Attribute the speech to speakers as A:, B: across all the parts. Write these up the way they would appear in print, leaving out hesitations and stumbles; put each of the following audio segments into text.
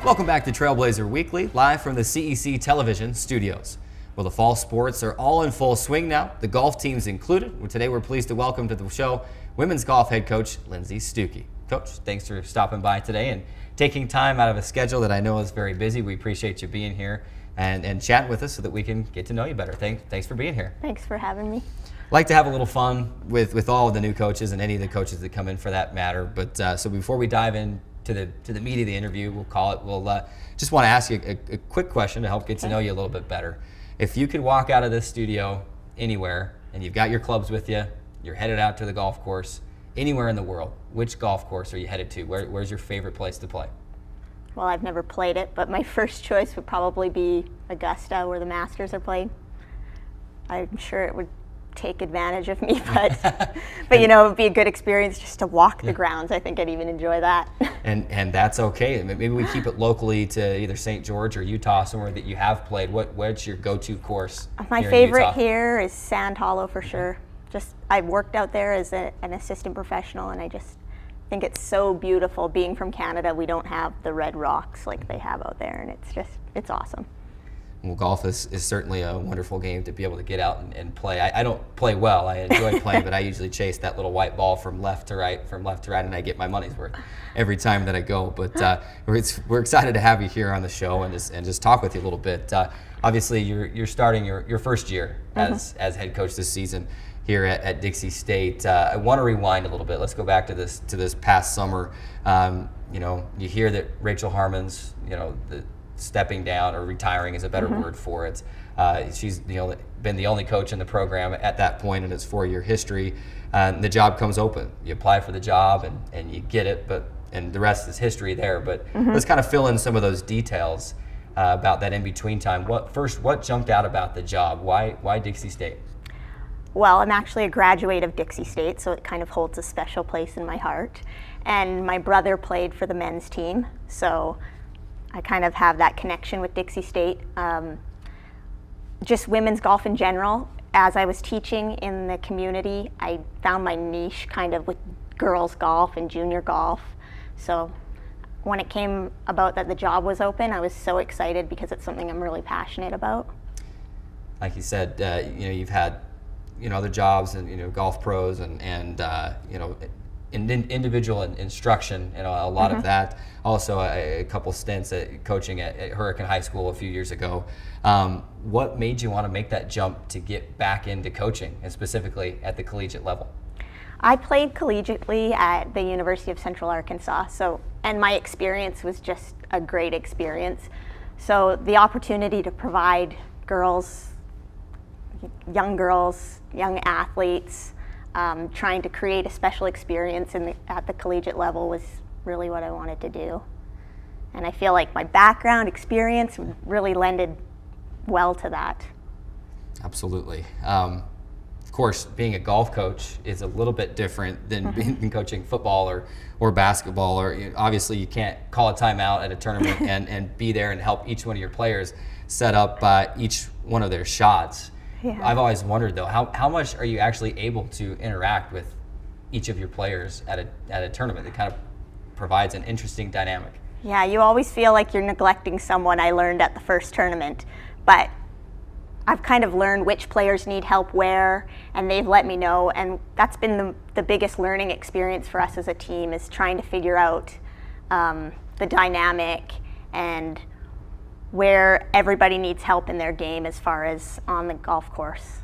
A: Welcome back to Trailblazer Weekly, live from the CEC Television studios. Well, the fall sports are all in full swing now, the golf teams included. Today we're pleased to welcome to the show women's golf head coach Lindsay Stucki. Coach, thanks for stopping by today and taking time out of a schedule that I know is very busy. We appreciate you being here and chatting with us so that we can get to know you better. Thanks for being here.
B: Thanks for having me.
A: Like to have a little fun with all of the new coaches and any of the coaches that come in for that matter. But so before we dive in to the meat of the interview, we'll call it. We'll just want to ask you a quick question to help get to know you a little bit better. If you could walk out of this studio anywhere and you've got your clubs with you, you're headed out to the golf course, anywhere in the world, which golf course are you headed to? Where's your favorite place to play?
B: Well, I've never played it, but my first choice would probably be Augusta, where the Masters are played. I'm sure it would take advantage of me, but you know, it would be a good experience just to walk the grounds. I think I'd even enjoy that.
A: And that's okay. Maybe we keep it locally to either St. George or Utah, somewhere that you have played. What's your go-to course?
B: My favorite here is Sand Hollow for sure. I've worked out there as an assistant professional, and I just think it's so beautiful. Being from Canada, we don't have the red rocks like they have out there, and it's awesome.
A: Well, golf is certainly a wonderful game to be able to get out and play. I don't play well. I enjoy playing, but I usually chase that little white ball from left to right, and I get my money's worth every time that I go. But we're excited to have you here on the show and just talk with you a little bit. Obviously, you're starting your first year as head coach this season here at Dixie State. I want to rewind a little bit. Let's go back to this past summer. You hear that Rachel Harmon's, stepping down or retiring is a better word for it. She's been the only coach in the program at that point in its 4-year history. The job comes open. You apply for the job and you get it, and the rest is history there. But let's kind of fill in some of those details about that in-between time. What jumped out about the job? Why Dixie State?
B: Well, I'm actually a graduate of Dixie State, so it kind of holds a special place in my heart. And my brother played for the men's team, so I kind of have that connection with Dixie State. Just women's golf in general. As I was teaching in the community, I found my niche kind of with girls golf and junior golf. So when it came about that the job was open, I was so excited because it's something I'm really passionate about. Like
A: you said, you've had other jobs and golf pros and individual instruction, a lot of that. Also, a couple stints at coaching at Hurricane High School a few years ago. What made you want to make that jump to get back into coaching, and specifically at the collegiate level?
B: I played collegiately at the University of Central Arkansas, and my experience was just a great experience. So the opportunity to provide young girls, young athletes, trying to create a special experience at the collegiate level was really what I wanted to do. And I feel like my background experience really lended well to that.
A: Absolutely. Of course, being a golf coach is a little bit different than being coaching football or basketball. Obviously, you can't call a timeout at a tournament and be there and help each one of your players set up each one of their shots. Yeah. I've always wondered, though, how much are you actually able to interact with each of your players at a tournament? That kind of provides an interesting dynamic.
B: Yeah, you always feel like you're neglecting someone. I learned at the first tournament, but I've kind of learned which players need help where, and they've let me know, and that's been the biggest learning experience for us as a team, is trying to figure out the dynamic and where everybody needs help in their game as far as on the golf course.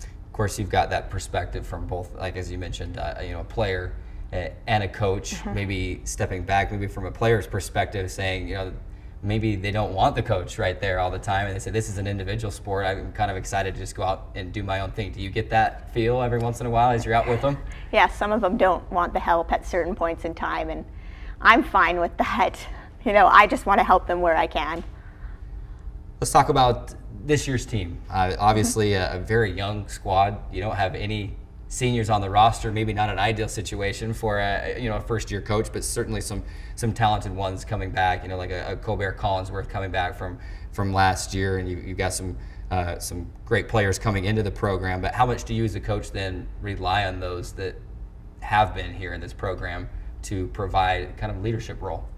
A: Of course, you've got that perspective from both, like as you mentioned, a player and a coach. Maybe stepping back, maybe from a player's perspective, saying, maybe they don't want the coach right there all the time, and they say this is an individual sport. I'm kind of excited to just go out and do my own thing. Do you get that feel every once in a while as you're out with them?
B: Yeah, some of them don't want the help at certain points in time, and I'm fine with that. I just want to help them where I can.
A: Let's talk about this year's team. Obviously, a very young squad. You don't have any seniors on the roster. Maybe not an ideal situation for a first-year coach, but certainly some talented ones coming back. Like a Colbert Collinsworth coming back from last year, and you've got some great players coming into the program. But how much do you, as a coach, then rely on those that have been here in this program to provide kind of leadership role?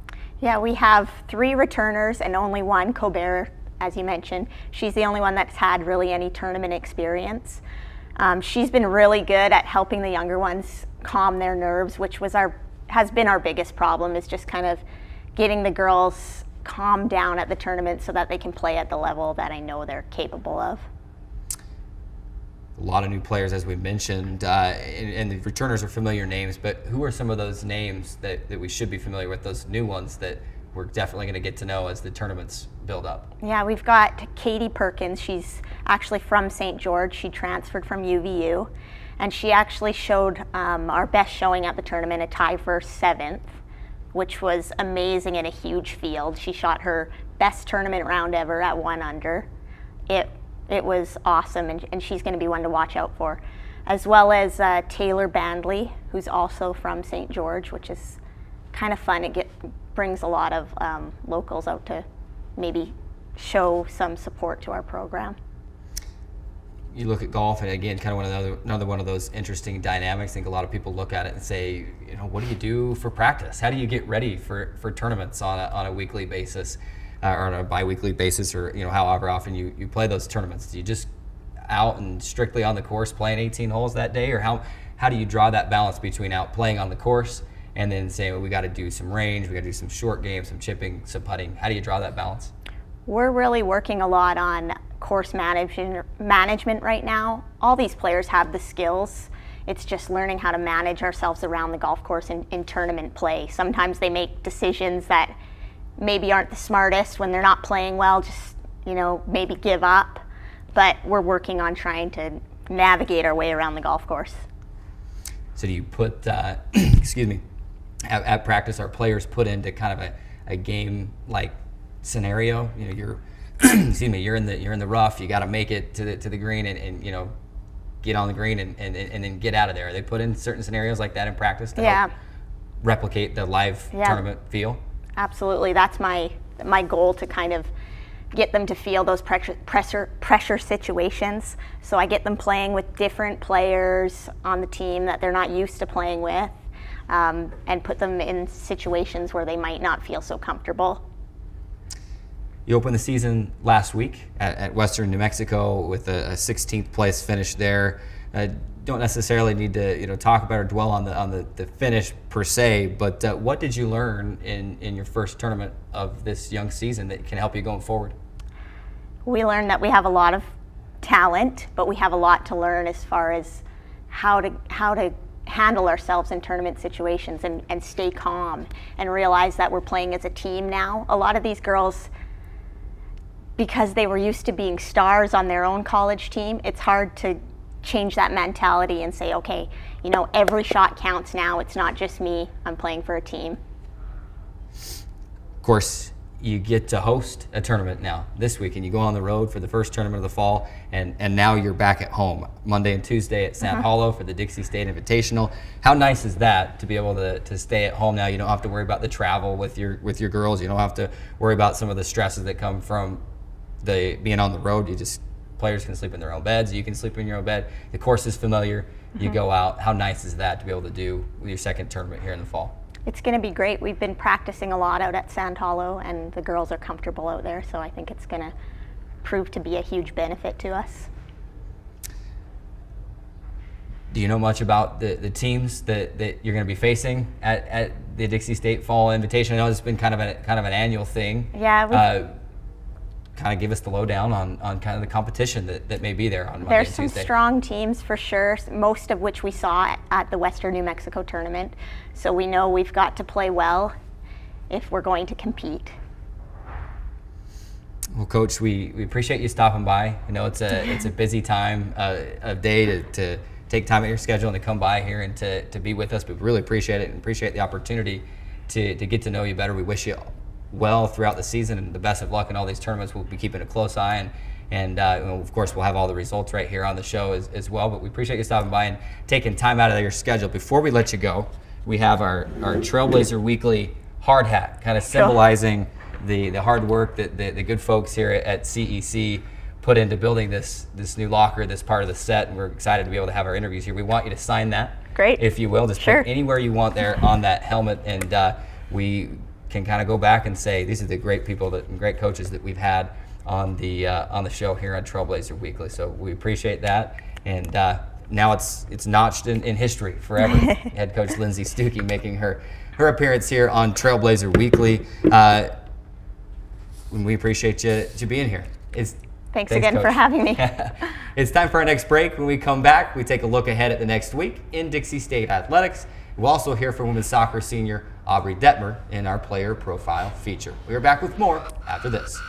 B: Yeah, we have 3 returners and only one, Colbert, as you mentioned. She's the only one that's had really any tournament experience. She's been really good at helping the younger ones calm their nerves, which has been our biggest problem, is just kind of getting the girls calm down at the tournament so that they can play at the level that I know they're capable of.
A: A lot of new players, as we mentioned, and the returners are familiar names, but who are some of those names that we should be familiar with, those new ones that we're definitely going to get to know as the tournaments build up?
B: Yeah, we've got Katie Perkins. She's actually from St. George. She transferred from UVU, and she actually showed our best showing at the tournament, a tie for 7th, which was amazing in a huge field. She shot her best tournament round ever at 1 under. It was awesome, and she's going to be one to watch out for. As well as Taylor Bandley, who's also from St. George, which is kind of fun. It brings a lot of locals out to maybe show some support to our program.
A: You look at golf, and again, kind of another one of those interesting dynamics. I think a lot of people look at it and say, what do you do for practice? How do you get ready for tournaments on a weekly basis? Or on a bi-weekly basis, or however often you play those tournaments? Do you just out and strictly on the course playing 18 holes that day, or how do you draw that balance between out playing on the course and then saying, well, we got to do some range, we got to do some short game, some chipping, some putting? How do you draw that balance?
B: We're really working a lot on course management right now. All these players have the skills. It's just learning how to manage ourselves around the golf course in tournament play. Sometimes they make decisions that maybe aren't the smartest when they're not playing well, just maybe give up, but we're working on trying to navigate our way around the golf course.
A: So do you put excuse me, at practice, our players put into kind of a game like scenario? You're excuse me, you're in the rough, you got to make it to the green and get on the green and then get out of there. Are they put in certain scenarios like that in practice to help replicate the live tournament feel?
B: Absolutely. That's my goal, to kind of get them to feel those pressure situations. So I get them playing with different players on the team that they're not used to playing with, and put them in situations where they might not feel so comfortable.
A: You opened the season last week at Western New Mexico with a 16th place finish there. Don't necessarily need to talk about or dwell on the finish per se, but what did you learn in your first tournament of this young season that can help you going forward?
B: We learned that we have a lot of talent, but we have a lot to learn as far as how to handle ourselves in tournament situations and stay calm and realize that we're playing as a team now. A lot of these girls, because they were used to being stars on their own college team, it's hard to change that mentality and say, okay, every shot counts now. It's not just me. I'm playing for a team.
A: Of course, you get to host a tournament now this week, and you go on the road for the first tournament of the fall, and now you're back at home Monday and Tuesday at Sand Hollow for the Dixie State Invitational. How nice is that to be able to stay at home now? You don't have to worry about the travel with your girls. You don't have to worry about some of the stresses that come from being on the road. Players can sleep in their own beds. You can sleep in your own bed. The course is familiar. You go out. How nice is that to be able to do with your second tournament here in the fall?
B: It's going to be great. We've been practicing a lot out at Sand Hollow, and the girls are comfortable out there, so I think it's going to prove to be a huge benefit to us.
A: Do you know much about the teams that you're going to be facing at the Dixie State Fall Invitational? I know it's been kind of an annual thing.
B: Yeah.
A: Kind of give us the lowdown on kind of the competition that may be there on Monday
B: There's
A: and
B: some
A: Tuesday.
B: strong teams for sure, most of which we saw at the Western New Mexico tournament. So we know we've got to play well if we're going to compete.
A: Well, Coach, we appreciate you stopping by. I know it's a busy time of day to take time out of your schedule and to come by here and to be with us, but we really appreciate it and appreciate the opportunity to get to know you better. We wish you well throughout the season and the best of luck in all these tournaments. We'll be keeping a close eye, and of course we'll have all the results right here on the show as well. But we appreciate you stopping by and taking time out of your schedule. Before we let you go, we have our Trailblazer Weekly hard hat, kind of symbolizing the hard work that the good folks here at CEC put into building this new locker, this part of the set, and we're excited to be able to have our interviews here. We want you to sign that.
B: Great.
A: If you will, just
B: Sure.
A: put anywhere you want there on that helmet, and we can kind of go back and say these are the great people and great coaches that we've had on the show here on Trailblazer Weekly. So we appreciate that, and now it's notched in history forever. Head coach Lindsay Stucki making her appearance here on Trailblazer Weekly. We appreciate you being here.
B: Thanks again, Coach, for having me.
A: It's time for our next break. When we come back, we take a look ahead at the next week in Dixie State athletics. We'll also hear from women's soccer senior Aubrey Detmer in our player profile feature. We are back with more after this.